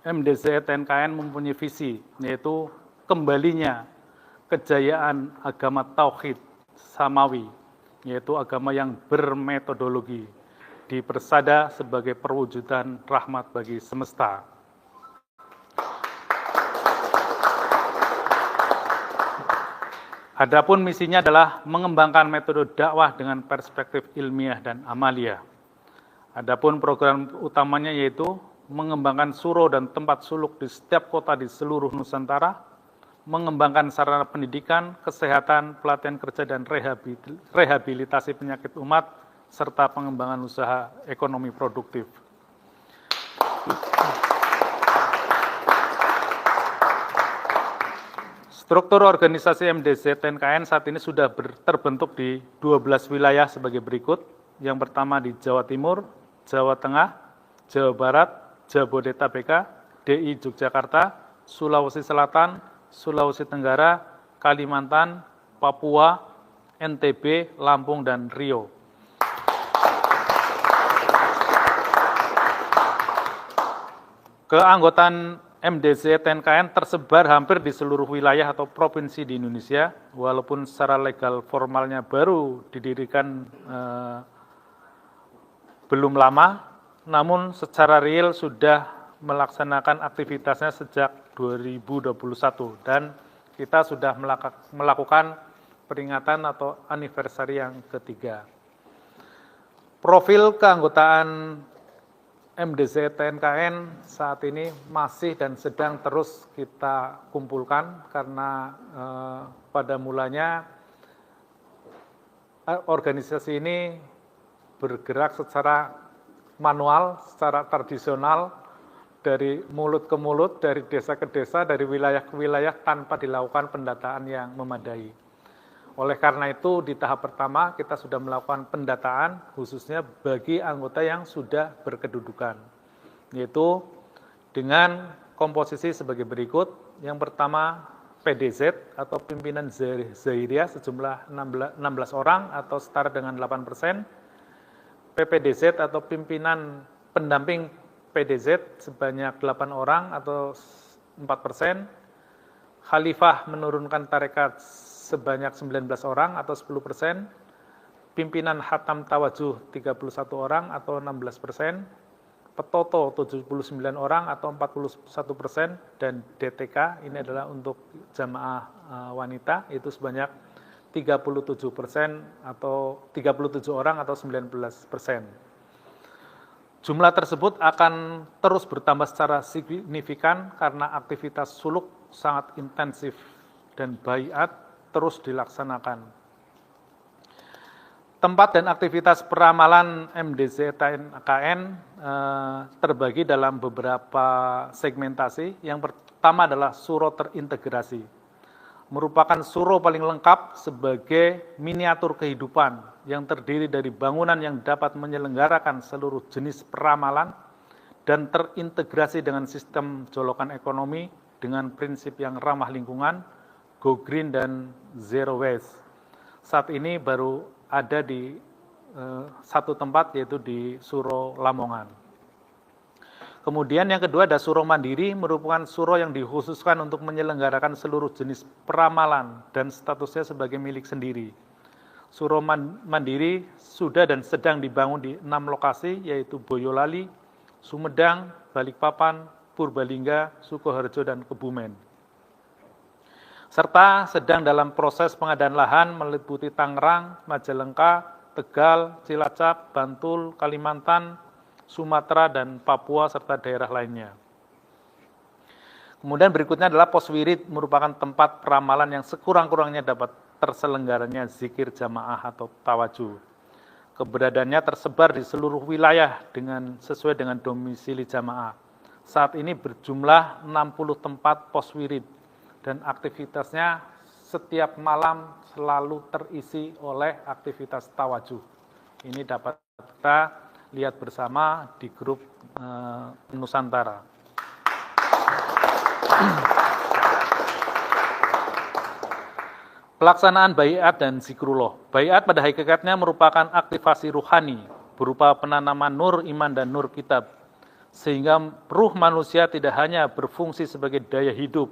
MDZ TNKN mempunyai visi, yaitu kembalinya kejayaan agama Tauhid Samawi, yaitu agama yang bermetodologi, dipersada sebagai perwujudan rahmat bagi semesta. Adapun misinya adalah mengembangkan metode dakwah dengan perspektif ilmiah dan amalia. Adapun program utamanya yaitu mengembangkan suro dan tempat suluk di setiap kota di seluruh Nusantara, mengembangkan sarana pendidikan, kesehatan, pelatihan kerja, dan rehabilitasi penyakit umat, serta pengembangan usaha ekonomi produktif. Struktur organisasi MDZ TNKN saat ini sudah terbentuk di 12 wilayah sebagai berikut. Yang pertama di Jawa Timur, Jawa Tengah, Jawa Barat, Jabodetabek, DI Yogyakarta, Sulawesi Selatan, Sulawesi Tenggara, Kalimantan, Papua, NTB, Lampung, dan Riau. Keanggotaan MDZ TNKN tersebar hampir di seluruh wilayah atau provinsi di Indonesia, walaupun secara legal formalnya baru didirikan belum lama, namun secara real sudah melaksanakan aktivitasnya sejak 2021 dan kita sudah melakukan peringatan atau anniversary yang ketiga. Profil keanggotaan MDZ TNKN saat ini masih dan sedang terus kita kumpulkan karena pada mulanya organisasi ini bergerak secara manual, secara tradisional, dari mulut ke mulut, dari desa ke desa, dari wilayah ke wilayah tanpa dilakukan pendataan yang memadai. Oleh karena itu, di tahap pertama kita sudah melakukan pendataan khususnya bagi anggota yang sudah berkedudukan, yaitu dengan komposisi sebagai berikut. Yang pertama, PDZ atau pimpinan Zahiriyah sejumlah 16 orang atau setara dengan 8%, PPDZ atau pimpinan pendamping PDZ sebanyak 8 orang atau 4%, Khalifah menurunkan tarekat sebanyak 19 orang atau 10%, pimpinan Hatam Tawajuh 31 orang atau 16%, Petoto 79 orang atau 41%, dan DTK ini adalah untuk jamaah wanita itu sebanyak 37% atau 37 orang atau 19%. Jumlah tersebut akan terus bertambah secara signifikan karena aktivitas suluk sangat intensif dan baiat terus dilaksanakan. Tempat dan aktivitas peramalan MDZ TNKN terbagi dalam beberapa segmentasi. Yang pertama adalah suro terintegrasi. Merupakan suro paling lengkap sebagai miniatur kehidupan yang terdiri dari bangunan yang dapat menyelenggarakan seluruh jenis peramalan dan terintegrasi dengan sistem jolokan ekonomi dengan prinsip yang ramah lingkungan, go green, dan zero waste. Saat ini baru ada di satu tempat, yaitu di Suro Lamongan. Kemudian yang kedua ada Suro Mandiri, merupakan suro yang dikhususkan untuk menyelenggarakan seluruh jenis peramalan dan statusnya sebagai milik sendiri. Suro Mandiri sudah dan sedang dibangun di 6 lokasi, yaitu Boyolali, Sumedang, Balikpapan, Purbalingga, Sukoharjo, dan Kebumen. Serta sedang dalam proses pengadaan lahan meliputi Tangerang, Majalengka, Tegal, Cilacap, Bantul, Kalimantan, Sumatera, dan Papua, serta daerah lainnya. Kemudian berikutnya adalah Poswirid, merupakan tempat peramalan yang sekurang-kurangnya dapat terselenggaranya zikir jamaah atau tawajuh. Keberadaannya tersebar di seluruh wilayah sesuai dengan domisili jamaah. Saat ini berjumlah 60 tempat Poswirid dan aktivitasnya setiap malam selalu terisi oleh aktivitas tawajuh. Ini dapat kita lihat bersama di grup Nusantara. Pelaksanaan baiat dan zikrullah. Baiat pada hakikatnya merupakan aktivasi ruhani berupa penanaman nur iman dan nur kitab, sehingga ruh manusia tidak hanya berfungsi sebagai daya hidup,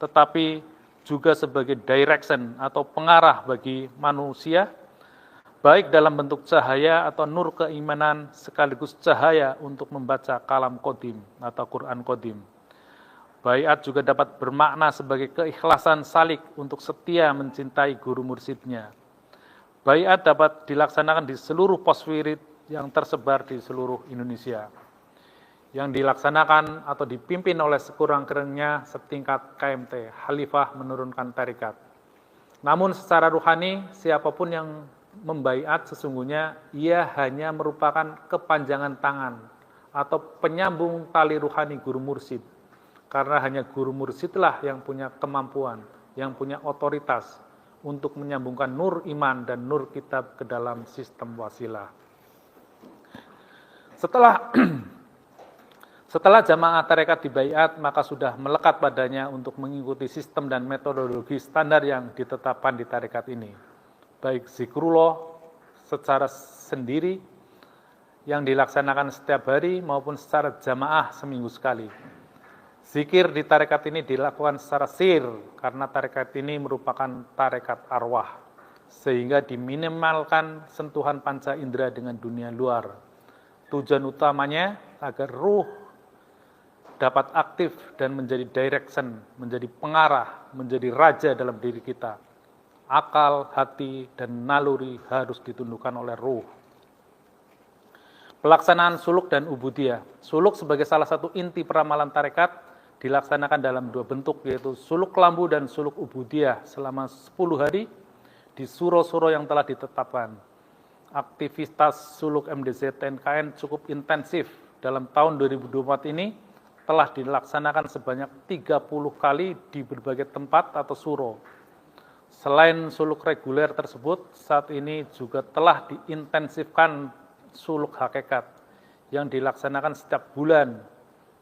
tetapi juga sebagai direction atau pengarah bagi manusia, baik dalam bentuk cahaya atau nur keimanan sekaligus cahaya untuk membaca kalam qadim atau Quran qadim. Baiat juga dapat bermakna sebagai keikhlasan salik untuk setia mencintai guru mursyidnya. Baiat dapat dilaksanakan di seluruh pos wirid yang tersebar di seluruh Indonesia, yang dilaksanakan atau dipimpin oleh sekurang-kurangnya setingkat KMT, Khalifah menurunkan tarekat. Namun secara ruhani, siapapun yang membaiat sesungguhnya ia hanya merupakan kepanjangan tangan atau penyambung tali ruhani guru mursyid. Karena hanya guru mursyidlah yang punya kemampuan, yang punya otoritas untuk menyambungkan nur iman dan nur kitab ke dalam sistem wasilah. Setelah jamaah tarekat dibaiat, maka sudah melekat padanya untuk mengikuti sistem dan metodologi standar yang ditetapkan di tarekat ini. Baik zikrullah secara sendiri yang dilaksanakan setiap hari maupun secara jamaah seminggu sekali. Zikir di tarekat ini dilakukan secara sir karena tarekat ini merupakan tarekat arwah, sehingga diminimalkan sentuhan panca indera dengan dunia luar. Tujuan utamanya agar ruh dapat aktif dan menjadi direction, menjadi pengarah, menjadi raja dalam diri kita. Akal, hati, dan naluri harus ditundukkan oleh ruh. Pelaksanaan suluk dan ubudiyah. Suluk sebagai salah satu inti peramalan tarekat dilaksanakan dalam dua bentuk, yaitu suluk kelambu dan suluk ubudiyah selama 10 hari di suro-suro yang telah ditetapkan. Aktivitas suluk MDZ TNKN cukup intensif dalam tahun 2024 ini, telah dilaksanakan sebanyak 30 kali di berbagai tempat atau suro. Selain suluk reguler tersebut, saat ini juga telah diintensifkan suluk hakikat yang dilaksanakan setiap bulan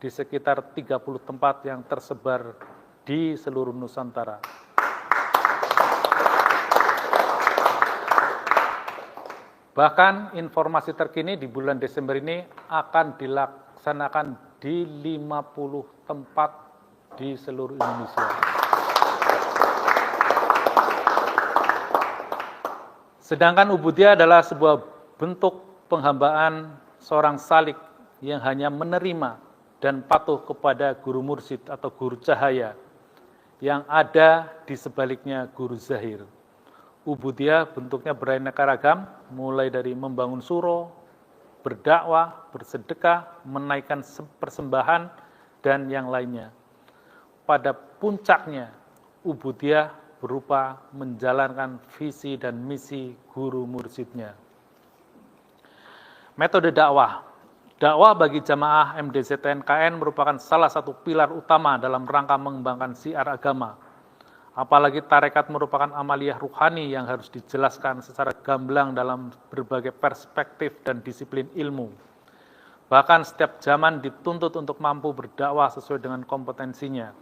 di sekitar 30 tempat yang tersebar di seluruh Nusantara. Bahkan informasi terkini di bulan Desember ini akan dilaksanakan di 50 tempat di seluruh Indonesia. Sedangkan ubudiyah adalah sebuah bentuk penghambaan seorang salik yang hanya menerima dan patuh kepada guru mursyid atau guru cahaya yang ada di sebaliknya guru zahir. Ubudiyah bentuknya beraneka ragam, mulai dari membangun suro, berdakwah, bersedekah, menaikkan persembahan, dan yang lainnya. Pada puncaknya, ubudiyah berupa menjalankan visi dan misi guru mursyidnya. Metode dakwah. Dakwah bagi jamaah MDZ TNKN merupakan salah satu pilar utama dalam rangka mengembangkan syiar agama. Apalagi tarekat merupakan amaliyah ruhani yang harus dijelaskan secara gamblang dalam berbagai perspektif dan disiplin ilmu. Bahkan setiap zaman dituntut untuk mampu berdakwah sesuai dengan kompetensinya.